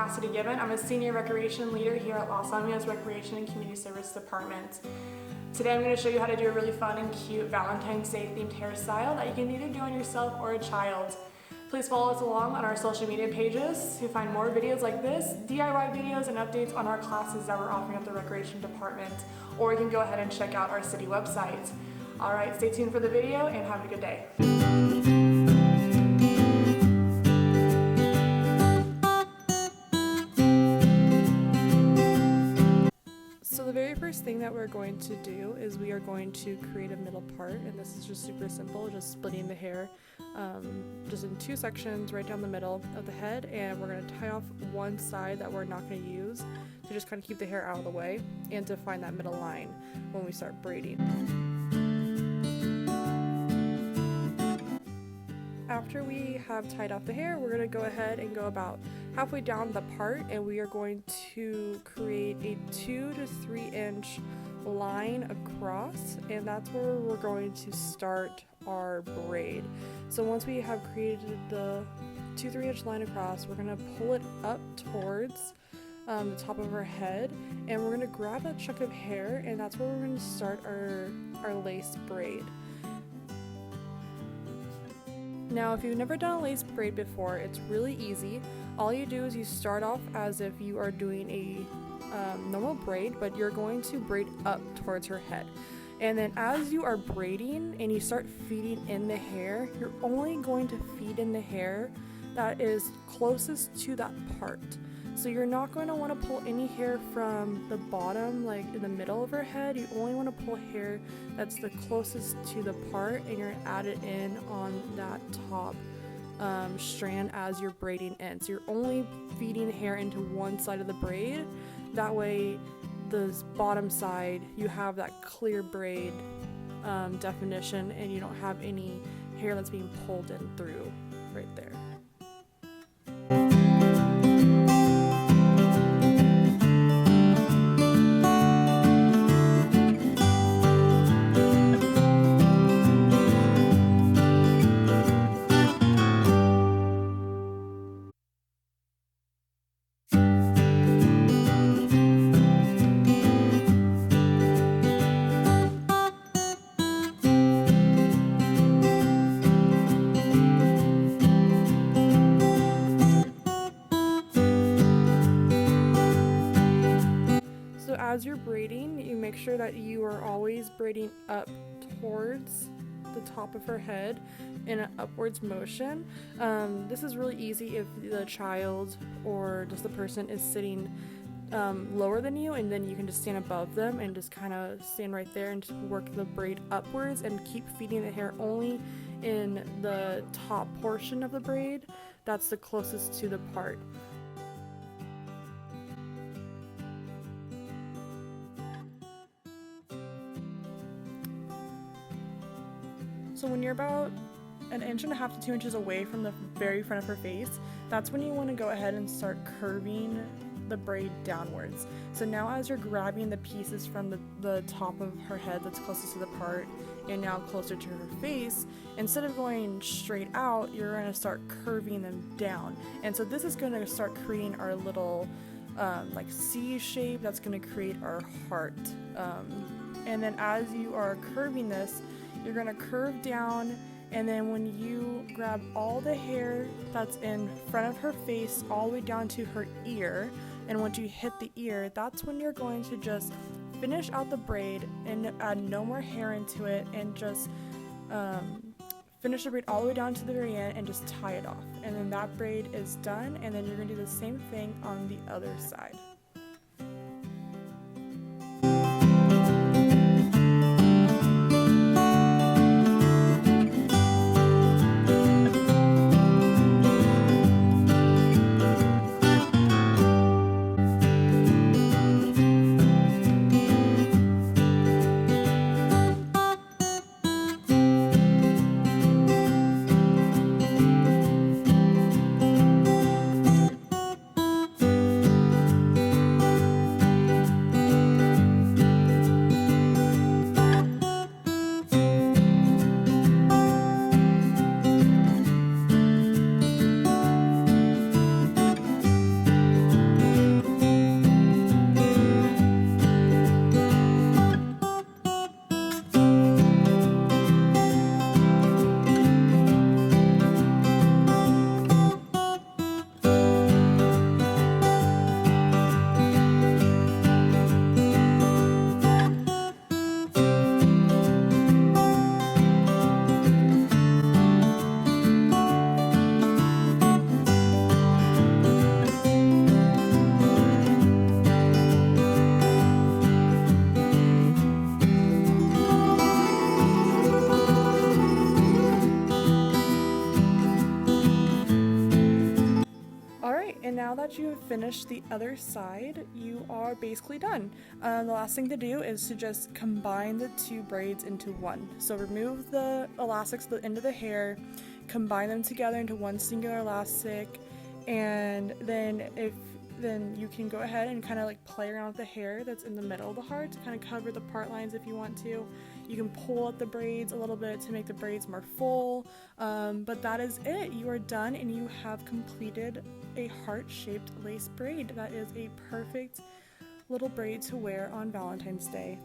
Cassidy. I'm a senior recreation leader here at Los Alamitos Recreation and Community Service Department. Today I'm going to show you how to do a really fun and cute Valentine's Day themed hairstyle that you can either do on yourself or a child. Please follow us along on our social media pages to find more videos like this, DIY videos, and updates on our classes that we're offering at the Recreation Department. Or you can go ahead and check out our city website. Alright, stay tuned for the video and have a good day. So the very first thing that we're going to do is we are going to create a middle part, and this is just super simple, just splitting the hair just in two sections right down the middle of the head, and we're going to tie off one side that we're not going to use to just kind of keep the hair out of the way and to find that middle line when we start braiding. After we have tied off the hair, we're going to go ahead and go about halfway down the part, and we are going to create a 2 to 3 inch line across, and that's where we're going to start our braid. So once we have created the 2-3 inch line across, we're going to pull it up towards the top of our head, and we're going to grab that chunk of hair, and that's where we're going to start our lace braid. Now, if you've never done a lace braid before, it's really easy. All you do is you start off as if you are doing a normal braid, but you're going to braid up towards her head. And then as you are braiding and you start feeding in the hair, you're only going to feed in the hair that is closest to that part. So you're not going to want to pull any hair from the bottom, like in the middle of her head. You only want to pull hair that's the closest to the part, and you're going to add it in on that top strand as you're braiding in. So you're only feeding hair into one side of the braid. That way, the bottom side, you have that clear braid definition, and you don't have any hair that's being pulled in through right there. As you're braiding, you make sure that you are always braiding up towards the top of her head in an upwards motion. This is really easy if the child or just the person is sitting lower than you, and then you can just stand above them and just kind of stand right there and just work the braid upwards and keep feeding the hair only in the top portion of the braid that's the closest to the part. So when you're about 1.5 to 2 inches away from the very front of her face, that's when you want to go ahead and start curving the braid downwards. So now as you're grabbing the pieces from the top of her head that's closest to the part and now closer to her face, instead of going straight out, you're going to start curving them down. And so this is going to start creating our little like C shape that's going to create our heart. And then as you are curving this, you're going to curve down, and then when you grab all the hair that's in front of her face all the way down to her ear, and once you hit the ear, that's when you're going to just finish out the braid and add no more hair into it, and just finish the braid all the way down to the very end and just tie it off. And then that braid is done, and then you're going to do the same thing on the other side. now that you have finished the other side, you are basically done. The last thing to do is to just combine the two braids into one. So remove the elastics at the end of the hair, combine them together into one singular elastic, and then you can go ahead and kind of like play around with the hair that's in the middle of the heart to kind of cover the part lines if you want to. You can pull out the braids a little bit to make the braids more full, but that is it. You are done and you have completed a heart-shaped lace braid. That is a perfect little braid to wear on Valentine's Day.